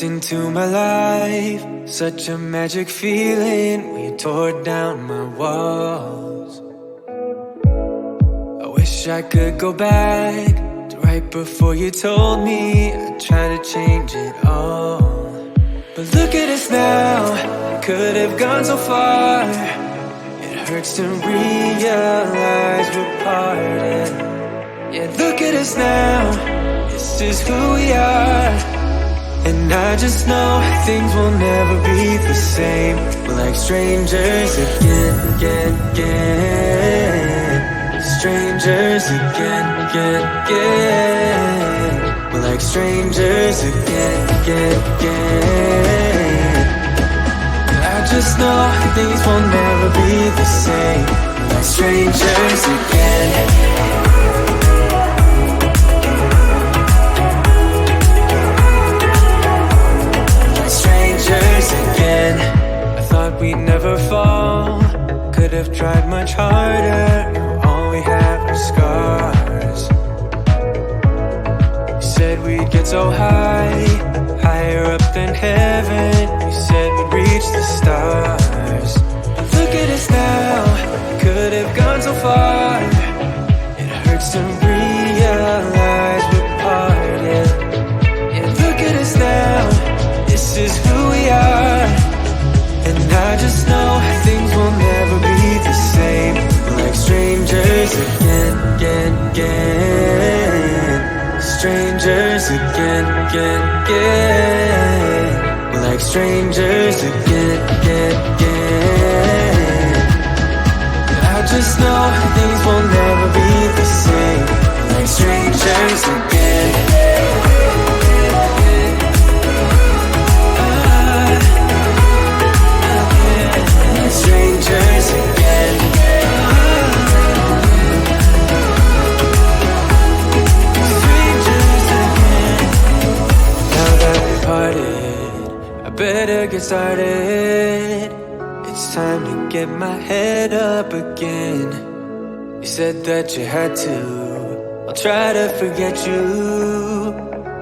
stepped into my life. Such a magic feeling when you tore down my walls. I wish I could go back to right before you told me I'd try to change it all. But look at us now, it could have gone so far. It hurts to realize we're parted. Yeah, look at us now, this is who we are. And I just know things will never be the same. We're like strangers again. Strangers again. We're like strangers again. I just know things will never be the same. We're like strangers again. Again, I thought we'd never fall. Could have tried much harder. Now all we have are scars. You said we'd get so high, higher up than heaven. You said we'd reach the stars. But look at us now, could have gone so far. It hurts to realize we're parted. Yeah, look at us now, this is who we are. And I just know things will never be the same. We're like strangers again. Strangers again. We're like strangers again. I just know things will never be the same. We're like strangers again. Strangers again. Strangers again. Now that we parted, I better get started. It's time to get my head up again. You said that you had to, I'll try to forget you.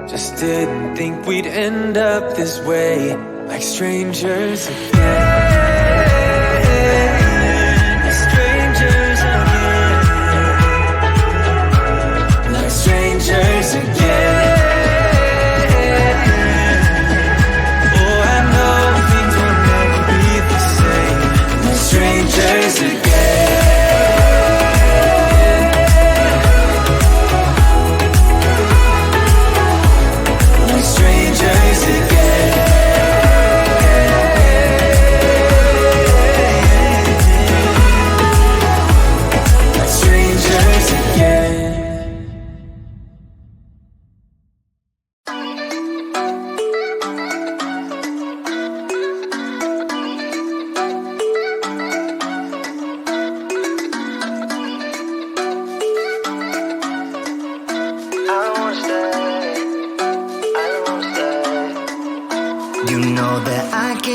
Just didn't think we'd end up this way. Like strangers again. Strangers again. Oh, I know things will never be the same. We're strangers again. We're strangers again. We're strangers again.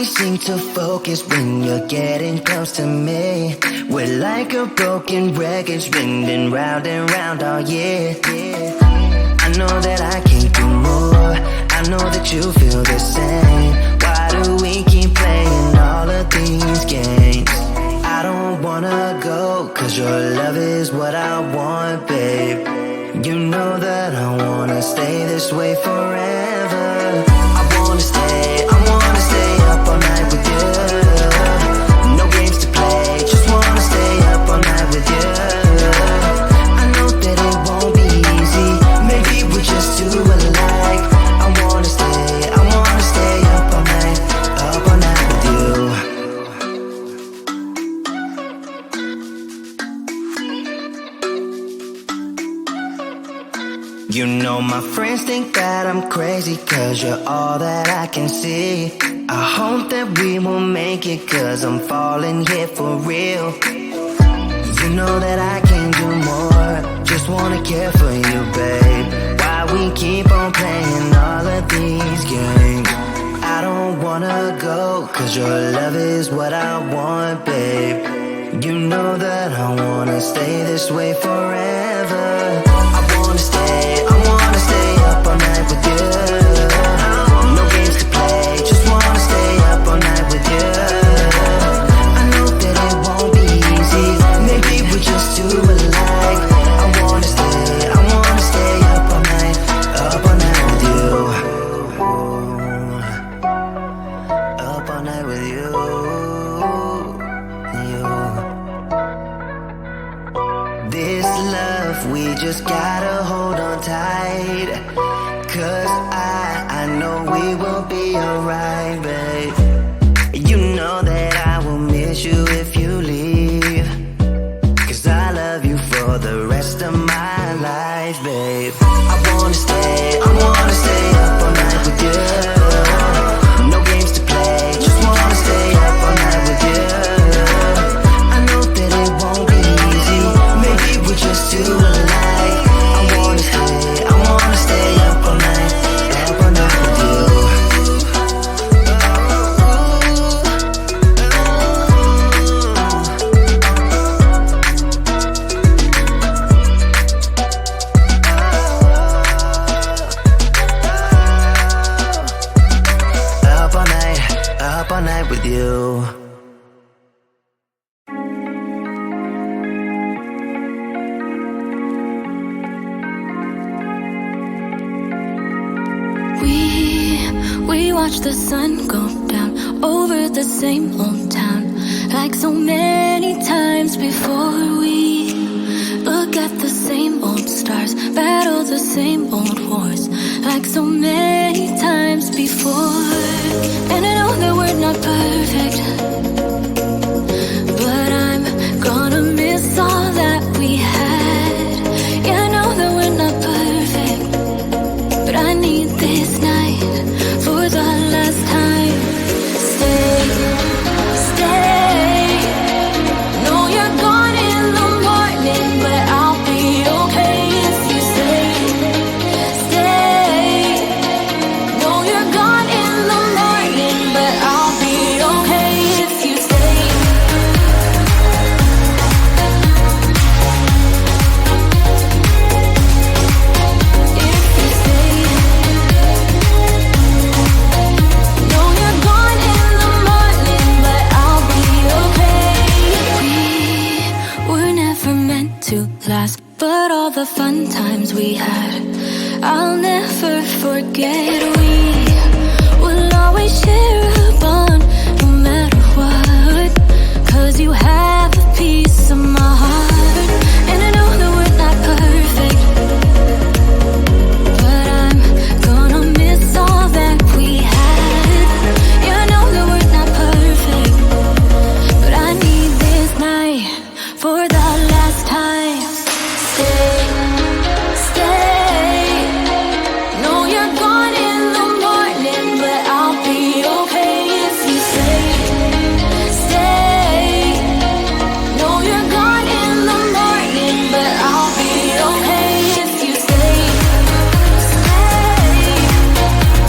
Seem to focus when you're getting close to me. We're like a broken record spinning round and round all year. I know that I can't do more. I know that you feel the same. Why do we keep playing all of these games? I don't wanna go, cause your love is what I want, babe. You know that I wanna stay this way forever. I wanna stay up all night with you. No games to play, just wanna stay up all night with you. I know that it won't be easy, maybe we're just too alike. I wanna stay up all night with you. You know my friends think that I'm crazy, cause you're all that I can see. I hope that we will make it, cause I'm falling here for real. You know that I can do more, just wanna care for you, babe. Why we keep on playing all of these games? I don't wanna go, cause your love is what I want, babe. You know that I wanna stay this way forever. I wanna stay up all night with you. No games to play. just gotta hold on tight. 'Cause I know we will be alright, babe. You know that I will miss you if you leave. 'Cause I love you for the rest of my life, babe. I wanna stay up all night with you. No games to play, just wanna stay up all night with you. I know that it won't be easy, maybe we're just too alike. I wanna stay up all night with you. Up all night with you. We watch the sun go down over the same old town, like so many times before. We look at the same old stars, battle the same old wars, like so many times before. And I know that we're not perfect, but I'm gonna miss all that we had. Yeah, I know that we're not perfect, but I need this night for the last time. Stay. Know you're gone in the morning, but I'll be okay if you stay. Know you're gone in the morning, but I'll be okay if you stay. If you stay. Know you're gone in the morning, but I'll be okay. We were never meant to last, but all the fun times we had, I'll never forget. We will always share a bond, no matter what. 'Cause you have a piece of my heart. And I know that we're not perfect, but I'm gonna miss all that we had. Yeah, I know that we're not perfect, but I need this night for the last time. Stay. Know you're gone in the morning, but I'll be okay if you stay. Know you're gone in the morning, but I'll be okay if you stay.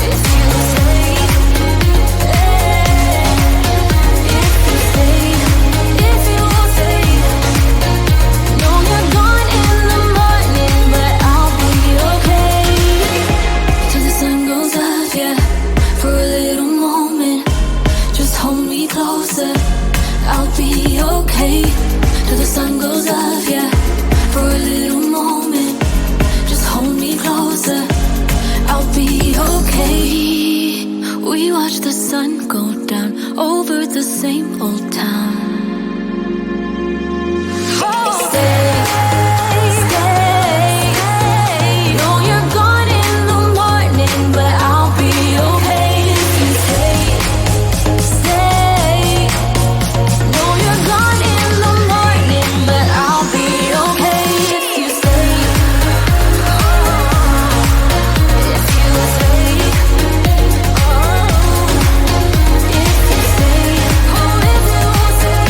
If you stay. If you stay. If you stay. Know you're gone in the morning, but I'll be okay. Till the sun goes up, yeah, for a little moment. Just hold me closer, I'll be okay. Till the sun goes up, yeah, for a little moment. Just hold me closer, I'll be okay. We watch the sun go down over the same old town. Stay. Know you're gone in the morning, but I'll be okay if you stay. Know you're gone in the morning, but I'll be okay if you stay. If you stay. If you stay. Oh, if you stay.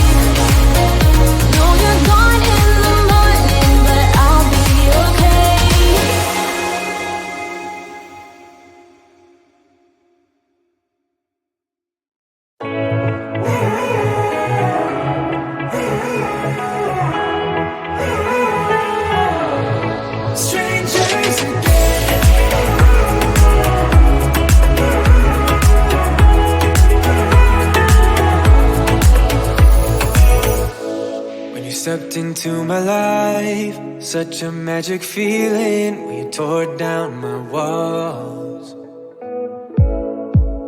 Know you're gone in the morning, but I'll be okay. Strangers again. When you stepped into my life, such a magic feeling when you tore down my walls.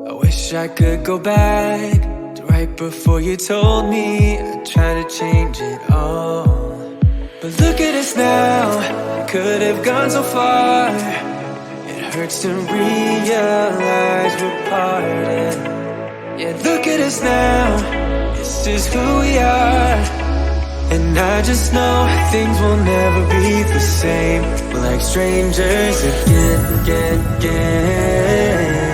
I wish I could go back to right before you told me I'd try to change it all. But look at us now, could have gone so far. It hurts to realize we're parted. Yeah, look at us now, this is who we are. And I just know things will never be the same. We're like strangers again, again, again.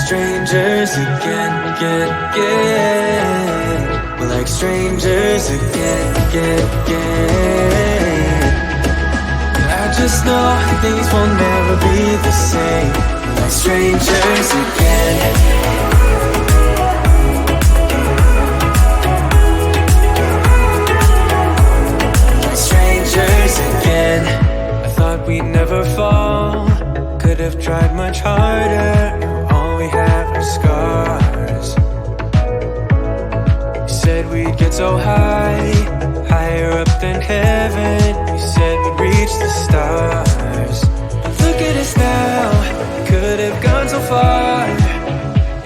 Strangers again, again, again. We're like strangers again, again, again. I just know things will never be the same. We're like strangers again. Again, I thought we'd never fall. Could have tried much harder. Now all we have are scars. You said we'd get so high, higher up than heaven. You said we'd reach the stars. But look at us now, could have gone so far.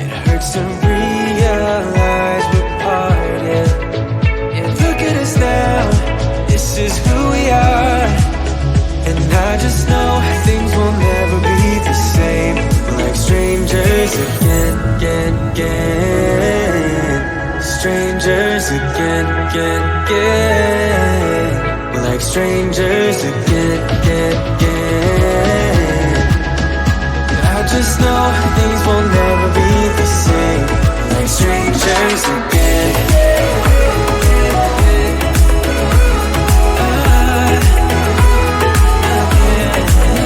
It hurts to realize we're parted. Yeah, look at us now, this is who we are. And I just know things will never be the same. We're like strangers again, again, again. Strangers again, again, again. We're like strangers again, again, again. I just know things will never be the same. We're like strangers again.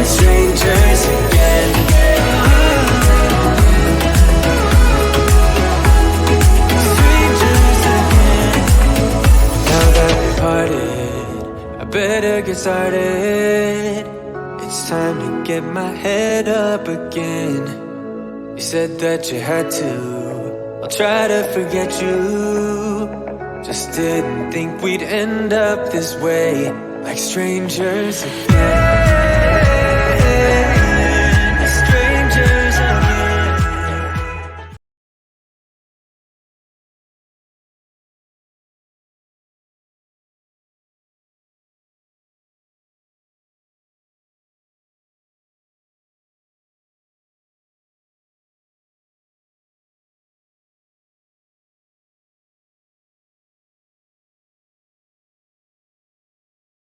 Strangers again. Strangers again. Now that we parted, I better get started. It's time to get my head up again. You said that you had to, I'll try to forget you. Just didn't think we'd end up this way, like strangers again.